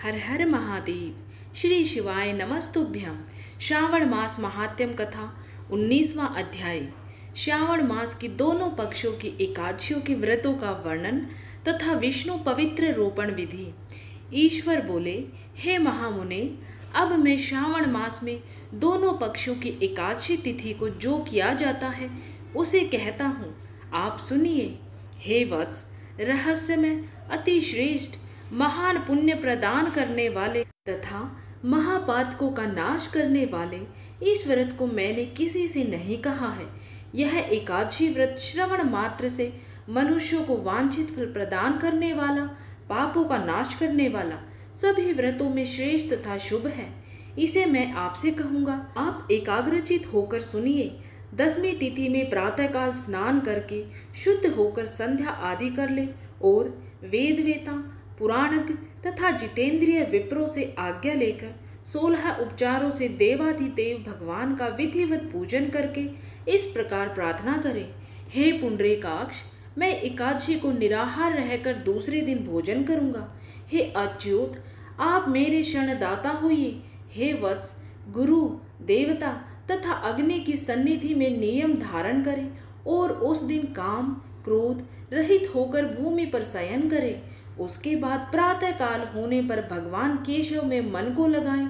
हर हर महादेव। श्री शिवाय नमस्तुभ्यम। श्रावण मास महात्म्य कथा 19वां अध्याय। श्रावण मास की दोनों पक्षों की एकादशियों के व्रतों का वर्णन तथा विष्णु पवित्र रोपण विधि। ईश्वर बोले, हे महामुने, अब मैं श्रावण मास में दोनों पक्षों की एकादशी तिथि को जो किया जाता है उसे कहता हूँ, आप सुनिए। हे वत्स, रहस्यमय, अति श्रेष्ठ, महान पुण्य प्रदान करने वाले तथा महापातकों का नाश करने वाले इस व्रत को मैंने किसी से नहीं कहा है। यह एकादशी व्रत श्रवण मात्र से मनुष्यों को वांछित फल प्रदान करने वाला, पापों का नाश करने वाला, सभी व्रतों में श्रेष्ठ तथा शुभ है। इसे मैं आपसे कहूँगा, आप एकाग्रचित होकर सुनिए। 10वीं तिथि में प्रातःकाल स्नान करके शुद्ध होकर संध्या आदि कर ले और वेदवेता, पुराणज्ञ तथा जितेंद्रिय विप्रों से आज्ञा लेकर 16 उपचारों से देवाधिदेव भगवान का विधिवत पूजन करके इस प्रकार प्रार्थना करें। हे पुंडरीकाक्ष, मैं एकादशी को निराहार रहकर दूसरे दिन भोजन करूंगा। हे अच्युत, आप मेरे शरणदाता होइए। हे वत्स, गुरु, देवता तथा अग्नि की सन्निधि में नियम धारण करें और उस दिन काम क्रोध रहित होकर भूमि पर शयन करें। उसके बाद प्रातः काल होने पर भगवान केशव में मन को लगाएं।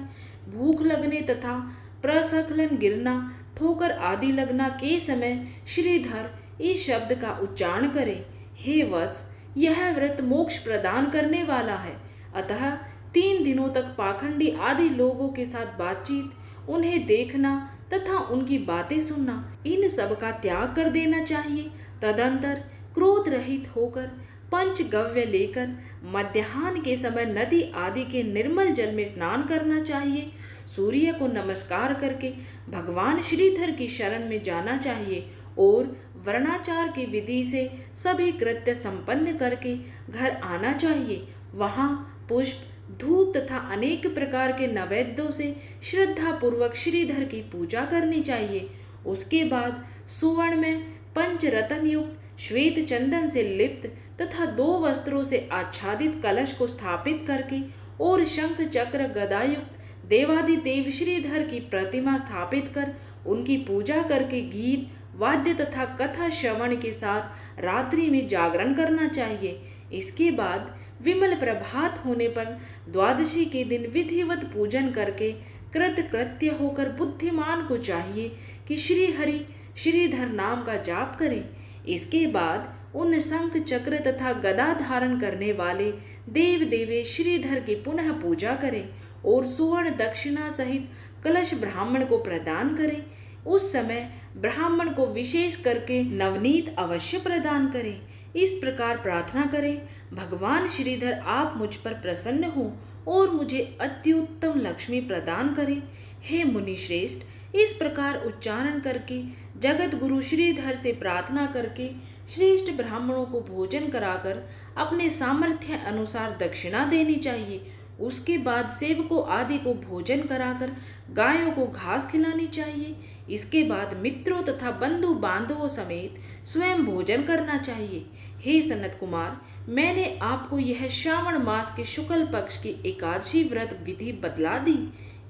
भूख लगने तथा प्रस्खलन, गिरना, ठोकर आदि लगना के समय श्रीधर इस शब्द का उच्चारण करें। हे वत्स, यह व्रत मोक्ष प्रदान करने वाला है, अतः 3 दिनों तक पाखंडी आदि लोगों के साथ बातचीत, उन्हें देखना तथा उनकी बातें सुनना, इन सब का त्याग कर देना चाहिए। तदंतर क्रोध रहित होकर पंचगव्य लेकर मध्याह्न के समय नदी आदि के निर्मल जल में स्नान करना चाहिए। सूर्य को नमस्कार करके भगवान श्रीधर की शरण में जाना चाहिए और वर्णाचार की विधि से सभी कृत्य संपन्न करके घर आना चाहिए। वहाँ पुष्प, धूप तथा अनेक प्रकार के नैवेद्यों से श्रद्धा पूर्वक श्रीधर की पूजा करनी चाहिए। उसके बाद सुवर्ण में पंचरत्न युक्त श्वेत चंदन से लिप्त तथा 2 वस्त्रों से आच्छादित कलश को स्थापित करके और शंख चक्र गदायुक्त देवाधिदेव श्रीधर की प्रतिमा स्थापित कर उनकी पूजा करके गीत, वाद्य तथा कथा श्रवण के साथ रात्रि में जागरण करना चाहिए। इसके बाद विमल प्रभात होने पर द्वादशी के दिन विधिवत पूजन करके कृतकृत्य होकर बुद्धिमान को चाहिए कि श्री हरि श्रीधर नाम का जाप करें। इसके बाद उन शंख चक्र तथा गदा धारण करने वाले देव देवे श्रीधर की पुनः पूजा करें और सुवर्ण दक्षिणा सहित कलश ब्राह्मण को प्रदान करें। उस समय ब्राह्मण को विशेष करके नवनीत अवश्य प्रदान करें। इस प्रकार प्रार्थना करें, भगवान श्रीधर आप मुझ पर प्रसन्न हो और मुझे अत्युत्तम लक्ष्मी प्रदान करें। हे मुनि श्रेष्ठ, इस प्रकार उच्चारण करके जगत गुरु श्रीधर से प्रार्थना करके श्रेष्ठ ब्राह्मणों को भोजन कराकर अपने सामर्थ्य अनुसार दक्षिणा देनी चाहिए। उसके बाद सेवकों आदि को भोजन कराकर गायों को घास खिलानी चाहिए। इसके बाद मित्रों तथा बंधु बांधवों समेत स्वयं भोजन करना चाहिए। हे सनत कुमार, मैंने आपको यह श्रावण मास के शुक्ल पक्ष की एकादशी व्रत विधि बतला दी।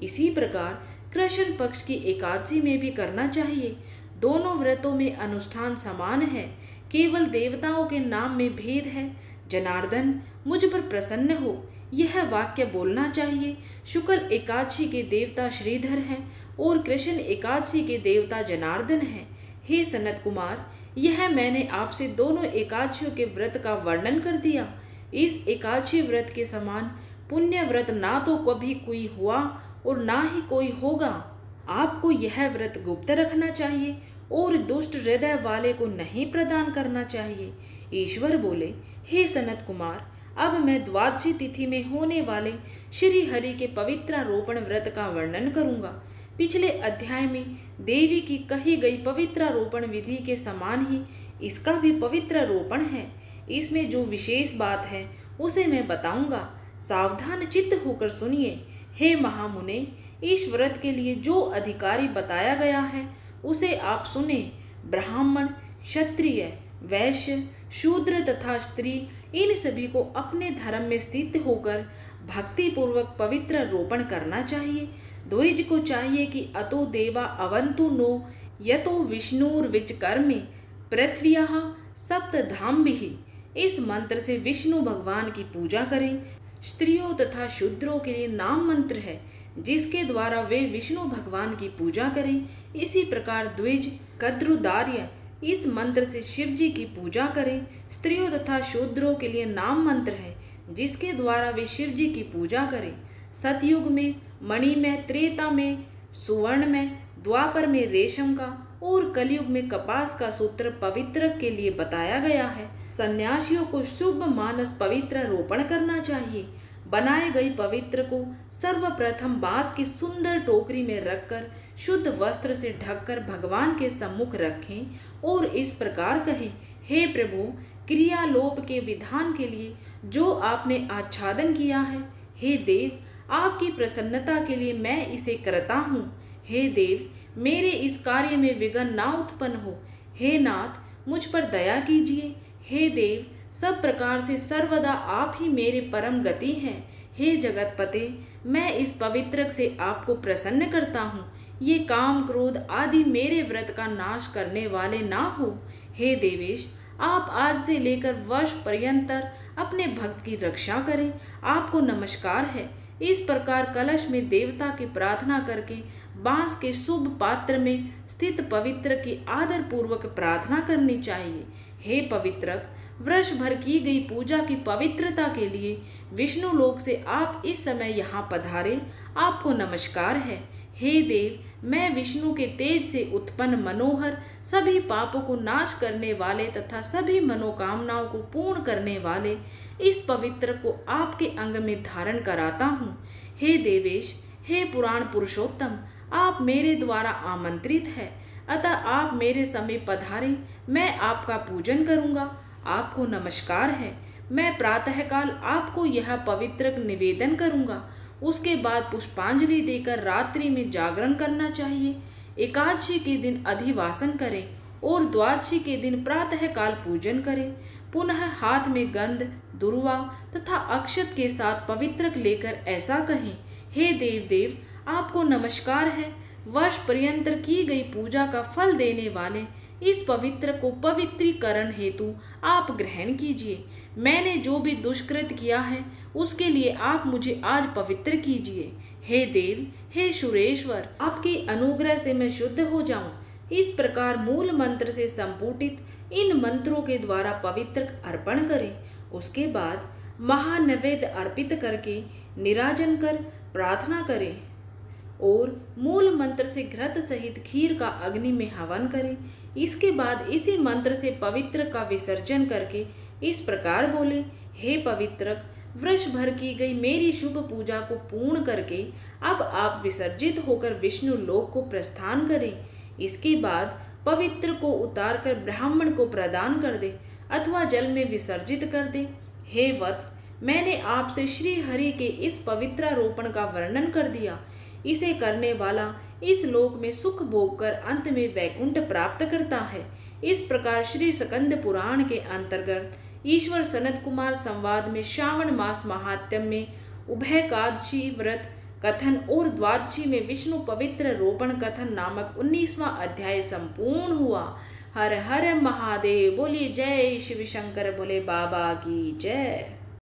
इसी प्रकार कृष्ण पक्ष की एकादशी में भी करना चाहिए। दोनों व्रतों में अनुष्ठान समान है, केवल देवताओं के नाम में भेद है। जनार्दन, मुझ पर प्रसन्न हो, यह वाक्य बोलना चाहिए। शुक्ल एकादशी के देवता श्रीधर हैं और कृष्ण एकादशी के देवता जनार्दन हैं। हे सनत कुमार, यह मैंने आपसे दोनों एकादशियों के व्रत का वर्णन कर दिया। इस एकादशी व्रत के समान पुण्य व्रत ना तो कभी कोई हुआ और ना ही कोई होगा। आपको यह व्रत गुप्त रखना चाहिए और दुष्ट हृदय वाले को नहीं प्रदान करना चाहिए। ईश्वर बोले, हे सनत कुमार, अब मैं द्वादशी तिथि में होने वाले श्री हरि के पवित्रारोपण व्रत का वर्णन करूंगा। पिछले अध्याय में देवी की कही गई पवित्रारोपण विधि के समान ही इसका भी पवित्रारोपण है। इसमें जो विशेष बात है उसे मैं बताऊंगा, सावधान चित्त होकर सुनिए। हे महामुने, इस व्रत के लिए जो अधिकारी बताया गया है उसे आप सुने। ब्राह्मण, क्षत्रिय, वैश्य, शूद्र तथा स्त्री, इन सभी को अपने धर्म में स्थित होकर भक्ति पूर्वक पवित्र रोपण करना चाहिए। द्विज को चाहिए कि अतो देवा अवंतु नो यतो विष्णुर्विच कर्मे पृथ्व्यः सप्तधाम्भिः। इस मंत्र से विष्णु भगवान की पूजा करें। स्त्रियों तथा शूद्रों के लिए नाम मंत्र है जिसके द्वारा वे विष्णु भगवान की पूजा करें। इसी प्रकार द्विज कद्रुदार्य इस मंत्र से शिव जी की पूजा करें। स्त्रियों तथा शूद्रों के लिए नाम मंत्र है जिसके द्वारा वे शिव जी की पूजा करें। सतयुग में मणि में, त्रेता में सुवर्ण में, द्वापर में रेशम का और कलयुग में कपास का सूत्र पवित्र के लिए बताया गया है। सन्यासियों को शुभ मानस पवित्र रोपण करना चाहिए। बनाए गई पवित्र को सर्वप्रथम बांस की सुंदर टोकरी में रखकर शुद्ध वस्त्र से ढककर भगवान के सम्मुख रखें और इस प्रकार कहें, हे प्रभु, क्रियालोप के विधान के लिए जो आपने आच्छादन किया है, हे देव, आपकी प्रसन्नता के लिए मैं इसे करता हूँ। हे देव, मेरे इस कार्य में विघ्न ना उत्पन्न हो। हे नाथ, मुझ पर दया कीजिए। हे देव, सब प्रकार से सर्वदा आप ही मेरे परम गति हैं। हे जगतपते, मैं इस पवित्रक से आपको प्रसन्न करता हूँ। ये काम क्रोध आदि मेरे व्रत का नाश करने वाले ना हो। हे देवेश, आप आज से लेकर वर्ष पर्यंतर अपने भक्त की रक्षा करें। आपको नमस्कार है। इस प्रकार कलश में देवता की प्रार्थना करके बांस के शुभ पात्र में स्थित पवित्र की आदर पूर्वक प्रार्थना करनी चाहिए। हे पवित्रक, वर्ष भर की गई पूजा की पवित्रता के लिए विष्णु लोक से आप इस समय यहाँ पधारे, आपको नमस्कार है। हे देव, मैं विष्णु के तेज से उत्पन्न मनोहर, सभी पापों को नाश करने वाले तथा सभी मनोकामनाओं को पूर्ण करने वाले इस पवित्र को आपके अंग में धारण कराता हूँ। हे देवेश, हे पुराण पुरुषोत्तम, आप मेरे द्वारा आमंत्रित है, अतः आप मेरे समीप पधारें। मैं आपका पूजन करूँगा। आपको नमस्कार है। मैं प्रातःकाल आपको यह पवित्र निवेदन करूँगा। उसके बाद पुष्पांजलि देकर रात्रि में जागरण करना चाहिए। एकादशी के दिन अधिवासन करें और द्वादशी के दिन प्रातःकाल पूजन करें। पुनः हाथ में गंध, दुर्वा तथा अक्षत के साथ पवित्रक लेकर ऐसा कहें, हे देव देव, आपको नमस्कार है। वर्ष पर्यंतर की गई पूजा का फल देने वाले इस पवित्र को पवित्रीकरण हेतु आप ग्रहण कीजिए। मैंने जो भी दुष्कृत किया है उसके लिए आप मुझे आज पवित्र कीजिए। हे देव, हे सुरेश्वर, आपके अनुग्रह से मैं शुद्ध हो जाऊं। इस प्रकार मूल मंत्र से संपुटित इन मंत्रों के द्वारा पवित्र अर्पण करें। उसके बाद महानैवेद्य अर्पित करके निराजन कर प्रार्थना करें और मूल मंत्र से घृत सहित खीर का अग्नि में हवन करें। इसके बाद इसी मंत्र से पवित्र का विसर्जन करके इस प्रकार बोले, हे पवित्रक, वर्ष भर की गई मेरी शुभ पूजा को पूर्ण करके अब आप विसर्जित होकर विष्णु लोक को प्रस्थान करें। इसके बाद पवित्र को उतारकर ब्राह्मण को प्रदान कर दे अथवा जल में विसर्जित कर दे। हे वत्स, मैंने आपसे श्री हरि के इस पवित्रारोपण का वर्णन कर दिया। इसे करने वाला इस लोक में सुख भोग कर अंत में वैकुंठ प्राप्त करता है। इस प्रकार श्री स्कंद पुराण के अंतर्गत ईश्वर सनत कुमार संवाद में श्रावण मास महात्म्य में उभयकादशी व्रत कथन और द्वादशी में विष्णु पवित्र रोपण कथन नामक 19वां अध्याय संपूर्ण हुआ। हर हर महादेव। बोलिए जय शिव शंकर भोले बाबा की जय।